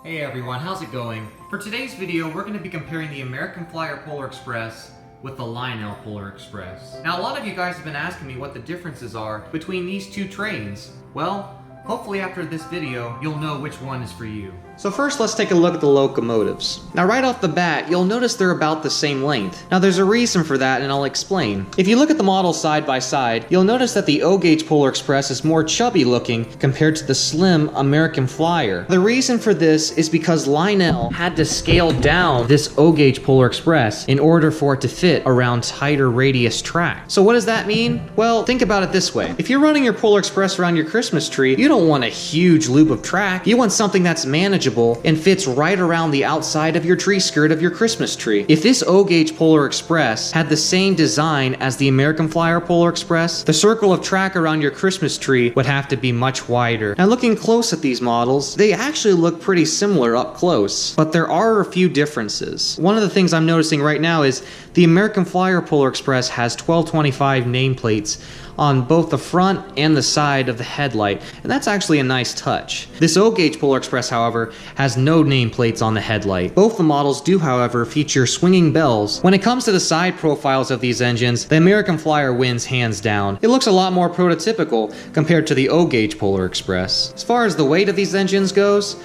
Hey everyone, how's it going? For today's video, we're going to be comparing the American Flyer Polar Express with the Lionel Polar Express. Now, a lot of you guys have been asking me what the differences are between these two trains. Well, hopefully after this video, you'll know which one is for you. So first, let's take a look at the locomotives. Now, right off the bat, you'll notice they're about the same length. Now, there's a reason for that, and I'll explain. If you look at the models side by side, you'll notice that the O-gauge Polar Express is more chubby looking compared to the slim American Flyer. The reason for this is because Lionel had to scale down this O-gauge Polar Express in order for it to fit around tighter radius track. So what does that mean? Well, think about it this way. If you're running your Polar Express around your Christmas tree, you don't want a huge loop of track. You want something that's manageable and fits right around the outside of your tree skirt of your Christmas tree. If this O-gauge Polar Express had the same design as the American Flyer Polar Express, the circle of track around your Christmas tree would have to be much wider. Now, looking close at these models, they actually look pretty similar up close, but there are a few differences. One of the things I'm noticing right now is the American Flyer Polar Express has 1225 nameplates on both the front and the side of the headlight, and that's actually a nice touch. This O-gauge Polar Express, however, has no nameplates on the headlight. Both the models do, however, feature swinging bells. When it comes to the side profiles of these engines, the American Flyer wins hands down. It looks a lot more prototypical compared to the O-gauge Polar Express. As far as the weight of these engines goes,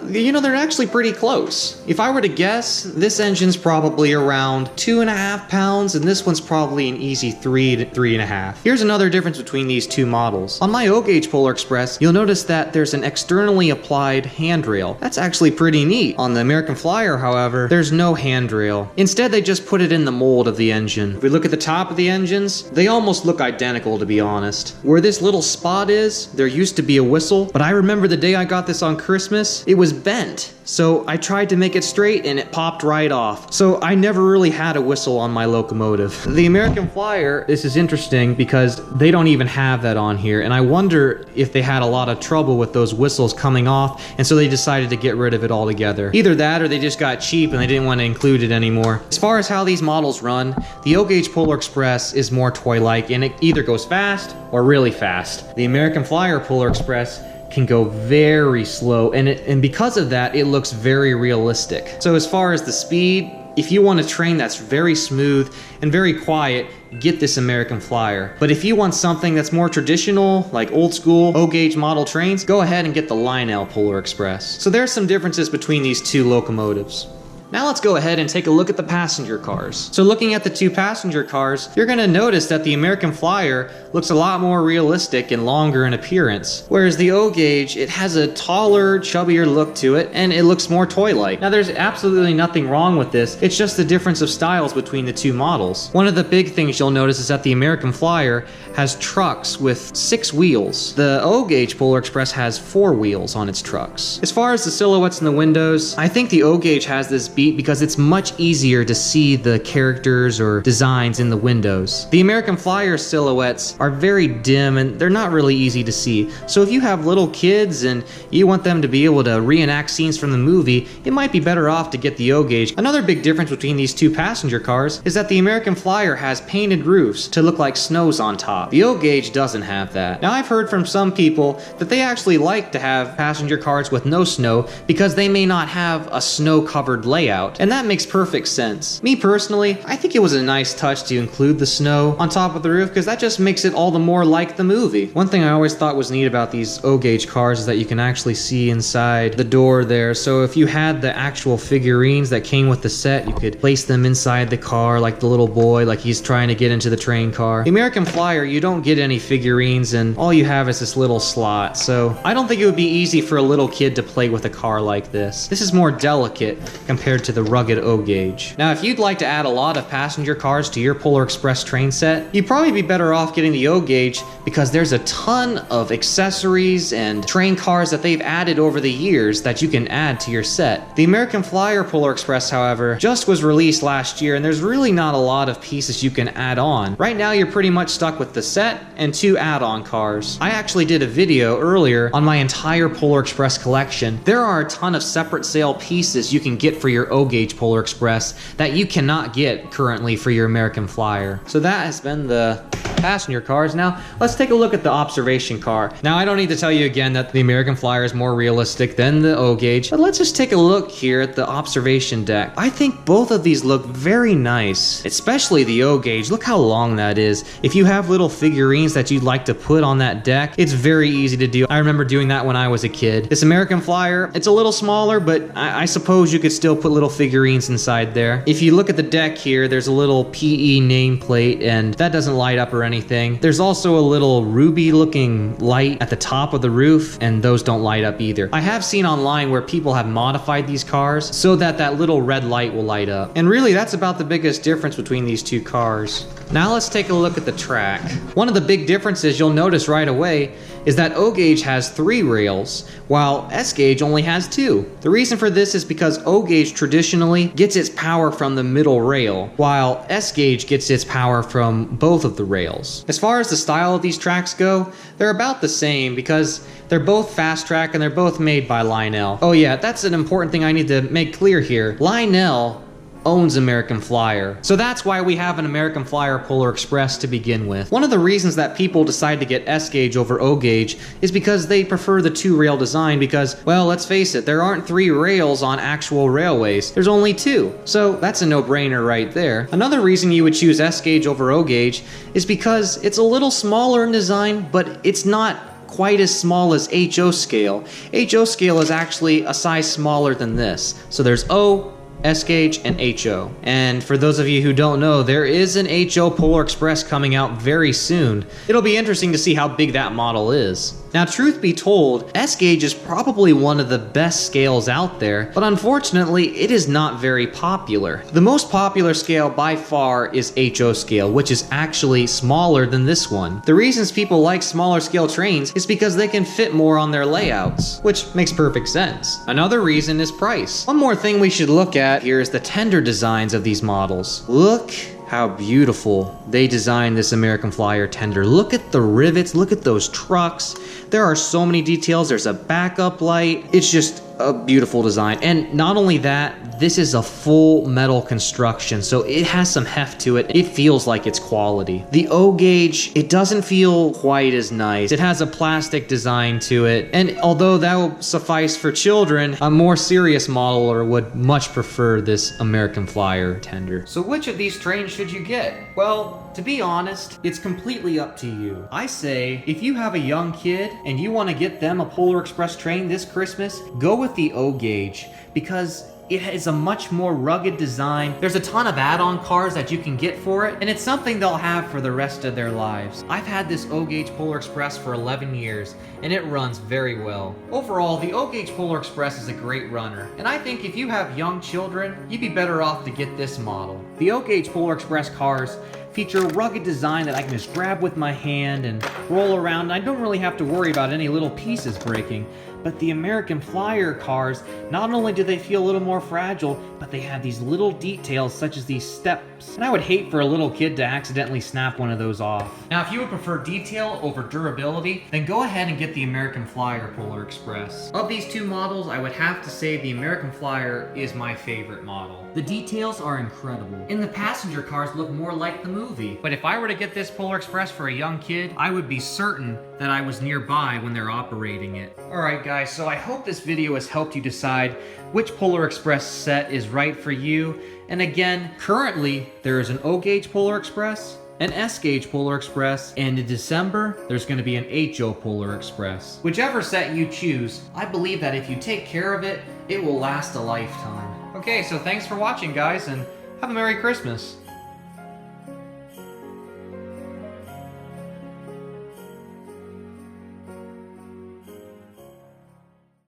they're actually pretty close. If I were to guess, this engine's probably around 2.5 pounds, and this one's probably an easy 3 to 3.5. Here's another difference between these two models. On my O-gauge Polar Express, you'll notice that there's an externally applied handrail. That's actually pretty neat. On the American Flyer, however, there's no handrail. Instead, they just put it in the mold of the engine. If we look at the top of the engines, they almost look identical, to be honest. Where this little spot is, there used to be a whistle, but I remember the day I got this on Christmas, it was bent. So I tried to make it straight and it popped right off. So I never really had a whistle on my locomotive. The American Flyer, this is interesting because they don't even have that on here, and I wonder if they had a lot of trouble with those whistles coming off, and so they decided to get rid of it altogether. Either that or they just got cheap and they didn't want to include it anymore. As far as how these models run, the O-gauge Polar Express is more toy-like, and it either goes fast or really fast. The American Flyer Polar Express can go very slow, and because of that, it looks very realistic. So as far as the speed, if you want a train that's very smooth and very quiet, get this American Flyer. But if you want something that's more traditional, like old school O-gauge model trains, go ahead and get the Lionel Polar Express. So there's some differences between these two locomotives. Now let's go ahead and take a look at the passenger cars. So looking at the two passenger cars, you're going to notice that the American Flyer looks a lot more realistic and longer in appearance, whereas the O-gauge, it has a taller, chubbier look to it, and it looks more toy-like. Now there's absolutely nothing wrong with this, it's just the difference of styles between the two models. One of the big things you'll notice is that the American Flyer has trucks with 6 wheels. The O-gauge Polar Express has 4 wheels on its trucks. As far as the silhouettes in the windows, I think the O-gauge has this beat because it's much easier to see the characters or designs in the windows. The American Flyer silhouettes are very dim and they're not really easy to see. So if you have little kids and you want them to be able to reenact scenes from the movie, it might be better off to get the O-gauge. Another big difference between these two passenger cars is that the American Flyer has painted roofs to look like snows on top. The O-gauge doesn't have that. Now I've heard from some people that they actually like to have passenger cars with no snow because they may not have a snow-covered layout. And that makes perfect sense. Me personally, I think it was a nice touch to include the snow on top of the roof because that just makes it all the more like the movie. One thing I always thought was neat about these O-gauge cars is that you can actually see inside the door there. So if you had the actual figurines that came with the set, you could place them inside the car like the little boy, like he's trying to get into the train car. The American Flyer, you don't get any figurines and all you have is this little slot. So I don't think it would be easy for a little kid to play with a car like this. This is more delicate compared to the rugged O-gauge. Now, if you'd like to add a lot of passenger cars to your Polar Express train set, you'd probably be better off getting the O-gauge because there's a ton of accessories and train cars that they've added over the years that you can add to your set. The American Flyer Polar Express, however, just was released last year and there's really not a lot of pieces you can add on. Right now, you're pretty much stuck with the set and 2 add-on cars. I actually did a video earlier on my entire Polar Express collection. There are a ton of separate sale pieces you can get for your O-gauge Polar Express that you cannot get currently for your American Flyer. So that has been the passenger cars. Now, let's take a look at the observation car. Now, I don't need to tell you again that the American Flyer is more realistic than the O gauge, but let's just take a look here at the observation deck. I think both of these look very nice, especially the O gauge. Look how long that is. If you have little figurines that you'd like to put on that deck, it's very easy to do. I remember doing that when I was a kid. This American Flyer, it's a little smaller, but I suppose you could still put little figurines inside there. If you look at the deck here, there's a little PE nameplate, and that doesn't light up or anything. There's also a little ruby looking light at the top of the roof, and those don't light up either. I have seen online where people have modified these cars so that that little red light will light up. And really, that's about the biggest difference between these two cars. Now let's take a look at the track. One of the big differences you'll notice right away is that O gauge has 3 rails, while S gauge only has 2. The reason for this is because O gauge traditionally gets its power from the middle rail, while S gauge gets its power from both of the rails. As far as the style of these tracks go, they're about the same because they're both fast track and they're both made by Lionel. Oh yeah, that's an important thing I need to make clear here. Lionel owns American Flyer. So that's why we have an American Flyer Polar Express to begin with. One of the reasons that people decide to get S gauge over O gauge is because they prefer the 2-rail design because, well, let's face it, there aren't 3 rails on actual railways. There's only 2. So that's a no-brainer right there. Another reason you would choose S gauge over O gauge is because it's a little smaller in design, but it's not quite as small as HO scale. HO scale is actually a size smaller than this. So there's O, S gauge, and HO. And for those of you who don't know, there is an HO Polar Express coming out very soon. It'll be interesting to see how big that model is. Now, truth be told, S gauge is probably one of the best scales out there, but unfortunately, it is not very popular. The most popular scale by far is HO scale, which is actually smaller than this one. The reasons people like smaller scale trains is because they can fit more on their layouts, which makes perfect sense. Another reason is price. One more thing we should look at here is the tender designs of these models. Look how beautiful they designed this American Flyer tender. Look at the rivets, look at those trucks. There are so many details. There's a backup light. It's just a beautiful design. And not only that, this is a full metal construction, so it has some heft to it. It feels like it's quality. The O gauge, it doesn't feel quite as nice. It has a plastic design to it, and although that will suffice for children, a more serious modeler would much prefer this American Flyer tender. So which of these trains should you get? Well, to be honest, it's completely up to you. I say, if you have a young kid and you want to get them a Polar Express train this Christmas, go with the O gauge, because it has a much more rugged design. There's a ton of add-on cars that you can get for it, and it's something they'll have for the rest of their lives. I've had this O gauge Polar Express for 11 years, and it runs very well. Overall, the O gauge Polar Express is a great runner, and I think if you have young children, you'd be better off to get this model. The O gauge Polar Express cars feature a rugged design that I can just grab with my hand and roll around, and I don't really have to worry about any little pieces breaking. But the American Flyer cars, not only do they feel a little more fragile, but they have these little details such as these steps. And I would hate for a little kid to accidentally snap one of those off. Now, if you would prefer detail over durability, then go ahead and get the American Flyer Polar Express. Of these two models, I would have to say the American Flyer is my favorite model. The details are incredible, and the passenger cars look more like the movie. But if I were to get this Polar Express for a young kid, I would be certain that I was nearby when they're operating it. Alright guys, so I hope this video has helped you decide which Polar Express set is right for you. And again, currently there is an O gauge Polar Express, an S gauge Polar Express, and in December there's going to be an HO Polar Express. Whichever set you choose, I believe that if you take care of it, it will last a lifetime. Okay, so thanks for watching guys, and have a Merry Christmas.